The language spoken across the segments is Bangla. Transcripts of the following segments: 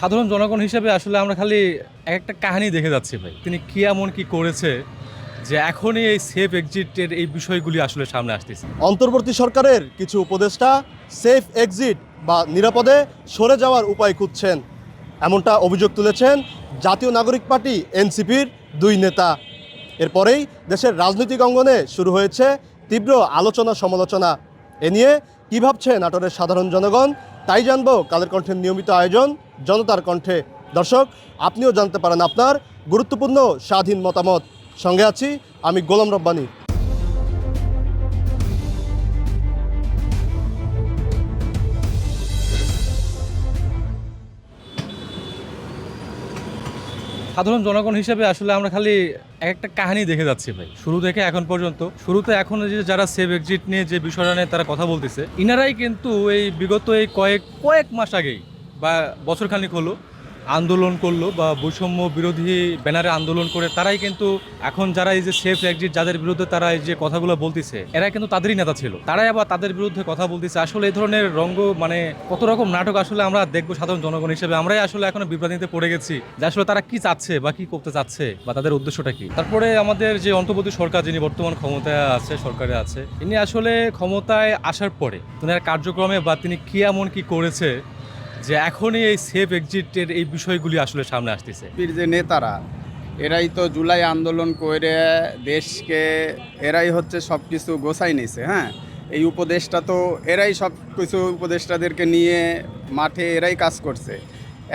সাধারণ জনগণ হিসেবে আসলে আমরা খালি একটা কাহিনী দেখে যাচ্ছি ভাই। তিনি কি এমন কি করেছে যে এখনই এই সেফ এক্সিটের এই বিষয়গুলি আসলে সামনে আসতেছে। অন্তর্বর্তী সরকারের কিছু উপদেষ্টা সেফ এক্সিট বা নিরাপদে সরে যাওয়ার উপায় খুঁজছেন, এমনটা অভিযোগ তুলেছেন জাতীয় নাগরিক পার্টি এনসিপির দুই নেতা। এরপরেই দেশের রাজনৈতিক অঙ্গনে শুরু হয়েছে তীব্র আলোচনা সমালোচনা। এ নিয়ে কী ভাবছে নাটোরের সাধারণ জনগণ, তাই জানবো কালের কণ্ঠের নিয়মিত আয়োজন জনতার কণ্ঠে। দর্শক, আপনিও জানতে পারেন আপনার গুরুত্বপূর্ণ স্বাধীন মতামত। সঙ্গে আছি আমি গোলাম রব্বানী। সাধারণ জনগণ হিসেবে আসলে আমরা খালি একটা কাহিনী দেখে যাচ্ছি ভাই, শুরু থেকে এখন পর্যন্ত। শুরুতে এখন যে যারা সেফ এক্সিট নিয়ে যে বিষয়টা নিয়ে তারা কথা বলতেছে, ইনারাই কিন্তু এই বিগত এই কয়েক মাস আগেই বা বছরখানিক হলো আন্দোলন করলো বা বৈষম্য বিরোধী ব্যানারে আন্দোলন করে তারাই কিন্তু এখন যারা এই যে সেফ এক্সিট যাদের বিরুদ্ধে তারা এই যে কথাগুলো বলতেছে, এরা কিন্তু তাদেরই নেতা ছিল। তারাই আবার তাদের বিরুদ্ধে কথা বলতেছে। আসলে এই ধরনের মানে কত রকম নাটক আসলে আমরা দেখবো সাধারণ জনগণ হিসেবে। আমরাই আসলে এখন বিভ্রান্তিতে পড়ে গেছি যে আসলে তারা কি চাচ্ছে বা কি করতে চাচ্ছে বা তাদের উদ্দেশ্যটা কি। তারপরে আমাদের যে অন্তর্বর্তী সরকার, যিনি বর্তমান ক্ষমতায় আছে, সরকারে আছে, ইনি আসলে ক্ষমতায় আসার পরে তিনার কার্যক্রমে বা তিনি কি এমন কি করেছে যে এখনই এই সেফ এক্সিটের এই বিষয়গুলি আসলে সামনে আসতেছে। যে নেতারা এরাই তো জুলাই আন্দোলন করে দেশকে এরাই হচ্ছে সব কিছু গোছাই নিছে। হ্যাঁ, এই উপদেশটা তো এরাই সব কিছু উপদেষ্টাদেরকে নিয়ে মাঠে এরাই কাজ করছে।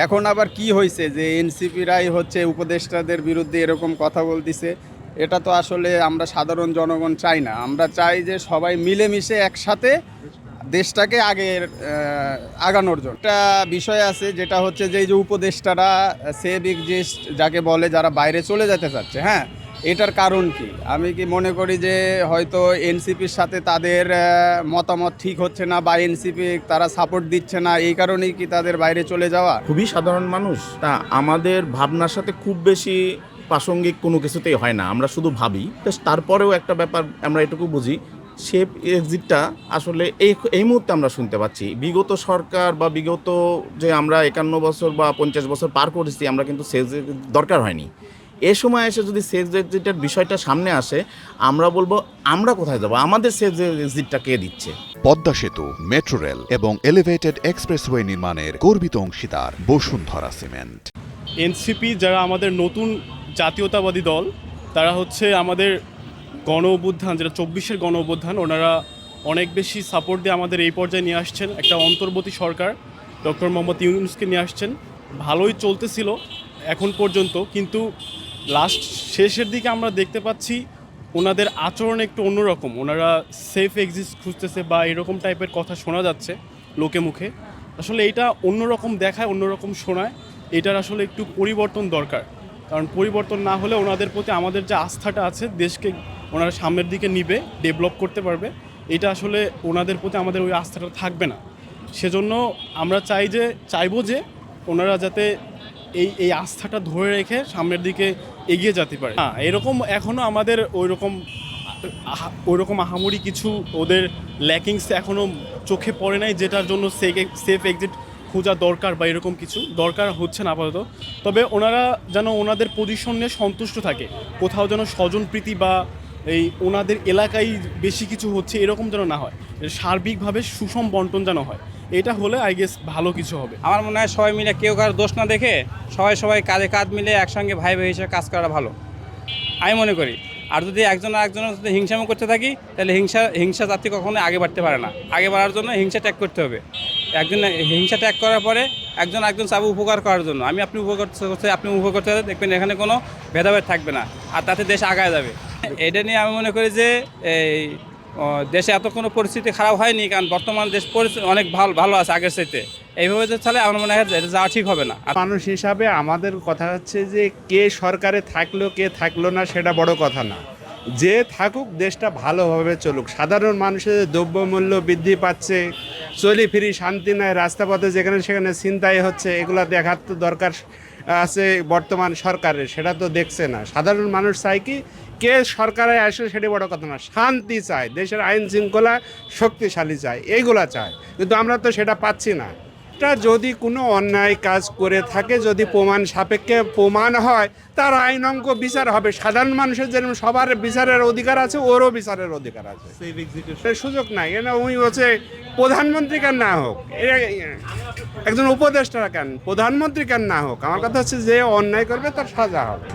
এখন আবার কি হয়েছে যে এনসিপিরাই হচ্ছে উপদেষ্টাদের বিরুদ্ধে এরকম কথা বলতেছে। এটা তো আসলে আমরা সাধারণ জনগণ চাই না। আমরা চাই যে সবাই মিলেমিশে একসাথে দেশটাকে আগানোর জন্য একটা বিষয় আছে, যেটা হচ্ছে যে এই যে উপদেষ্টারা সেভ এক্সিস্ট যাকে বলে, যারা বাইরে চলে যেতে চাচ্ছে। হ্যাঁ, এটার কারণ কি? আমি কি মনে করি যে হয়তো এনসিপির সাথে তাদের মতামত ঠিক হচ্ছে না বা এনসিপি তারা সাপোর্ট দিচ্ছে না, এই কারণেই কি তাদের বাইরে চলে যাওয়া? খুবই সাধারণ মানুষ, তা আমাদের ভাবনার সাথে খুব বেশি প্রাসঙ্গিক কোনো কিছুতেই হয় না। আমরা শুধু ভাবি, তারপরেও একটা ব্যাপার আমরা এটুকু বুঝি, সেফ এক্সিটটা আসলে এই মুহূর্তে আমরা শুনতে পাচ্ছি। বিগত সরকার বা বিগত যে আমরা 51 বছর বা 50 বছর পার করেছি, আমরা কিন্তু সেফ এক্সিট দরকার হয়নি। এ সময় এসে যদি সেফ এক্সিটের বিষয়টা সামনে আসে, আমরা বলবো আমরা কোথায় যাব, আমাদের সেফ এক্সিটটা কে দিচ্ছে। পদ্মা সেতু, মেট্রো রেল এবং এলিভেটেড এক্সপ্রেসওয়ে নির্মাণের গর্বিত অংশীদার বসুন্ধরা সিমেন্ট। এনসিপি যারা আমাদের নতুন জাতীয়তাবাদী দল, তারা হচ্ছে আমাদের গণ অভ্যুত্থান, যেটা 24-এর গণ অভ্যুত্থান, ওনারা অনেক বেশি সাপোর্ট দিয়ে আমাদের এই পর্যায়ে নিয়ে আসছেন। একটা অন্তর্বর্তী সরকার ডক্টর মোহাম্মদ ইউনূসকে নিয়ে আসছেন। ভালোই চলতেছিল এখন পর্যন্ত, কিন্তু লাস্ট শেষের দিকে আমরা দেখতে পাচ্ছি ওনাদের আচরণ একটু অন্যরকম। ওনারা সেফ এক্সিস্ট খুঁজতেছে বা এরকম টাইপের কথা শোনা যাচ্ছে লোকে মুখে। আসলে এটা অন্যরকম দেখায়, অন্যরকম শোনায়। এটার আসলে একটু পরিবর্তন দরকার, কারণ পরিবর্তন না হলে ওনাদের প্রতি আমাদের যে আস্থাটা আছে, দেশকে ওনারা সামনের দিকে নিবে, ডেভেলপ করতে পারবে, এটা আসলে ওনাদের প্রতি আমাদের ওই আস্থাটা থাকবে না। সেজন্য আমরা চাইবো যে ওনারা যাতে এই আস্থাটা ধরে রেখে সামনের দিকে এগিয়ে যেতে পারে। হ্যাঁ, এরকম এখনও আমাদের ওইরকম আহামরি কিছু ওদের ল্যাকিংস এখনও চোখে পড়ে নাই, যেটার জন্য সেফ এক্সিট খোঁজা দরকার বা এরকম কিছু দরকার হচ্ছে না আপাতত। তবে ওনারা যেন ওনাদের পজিশন নিয়ে সন্তুষ্ট থাকে, কোথাও যেন স্বজনপ্রীতি বা এই ওনাদের এলাকায় বেশি কিছু হচ্ছে এরকম যেন না হয়, সার্বিকভাবে সুষম বন্টন যেন হয়। এটা হলে আই গেস ভালো কিছু হবে। আমার মনে হয় সবাই মিলে কেউ কারো দোষ না দেখে সবাই কাঁধে কাঁধ মিলে একসঙ্গে ভাই ভাই হিসেবে কাজ করা ভালো আমি মনে করি। আর যদি একজন আরেকজনের সাথে হিংসামো করতে থাকি, তাহলে হিংসা জাতি কখনো আগে বাড়তে পারে না। আগে বাড়ার জন্য হিংসা ত্যাগ করতে হবে। একজন হিংসা ত্যাগ করার পরে একজন চাবো উপকার করার জন্য। আপনি উপকার করতে, আপনি উপকার করতে, দেখবেন এখানে কোনো ভেদাভেদ থাকবে না, আর তাতে দেশ আগায় যাবে। এটা নিয়ে আমি মনে করি যে এই দেশে এত কোনো পরিস্থিতি খারাপ হয়নি, কারণ বর্তমান দেশ পরিস্থিতি অনেক ভালো আছে আগের চাইতে। এইভাবে যে তাহলে আমার মনে হয় এটা যাওয়া ঠিক হবে না। মানুষ হিসাবে আমাদের কথা হচ্ছে যে কে সরকারে থাকলো কে থাকলো না সেটা বড় কথা না, যে থাকুক দেশটা ভালোভাবে চলুক। সাধারণ মানুষের দ্রব্যমূল্য বৃদ্ধি পাচ্ছে, চলি ফিরি শান্তি নয়, রাস্তাপথে যেখানে সেখানে ছিনতাই হচ্ছে, এগুলো দেখার তো দরকার আছে বর্তমান সরকারের, সেটা তো দেখছে না। সাধারণ মানুষ চায় কি, কে সরকারে আসে সেটা বড় কথা না, শান্তি চায়, দেশের আইন শৃঙ্খলা শক্তিশালী চায়, এইগুলা চায়, কিন্তু আমরা তো সেটা পাচ্ছি না। উপদেষ্টা যদি কোনো অন্যায় কাজ করে থাকে, যদি প্রমাণ সাপেক্ষে প্রমাণ হয়, তার আইনাঙ্গ বিচার হবে। সাধারণ মানুষের যেরকম সবার বিচারের অধিকার আছে, ওরও বিচারের অধিকার আছে। এর সুযোগ নাই। উনি হচ্ছে প্রধানমন্ত্রী কেন না হোক, একজন উপদেষ্টা কেন, প্রধানমন্ত্রী কেন না হোক, আমার কথা হচ্ছে যে অন্যায় করবে তার সাজা হবে।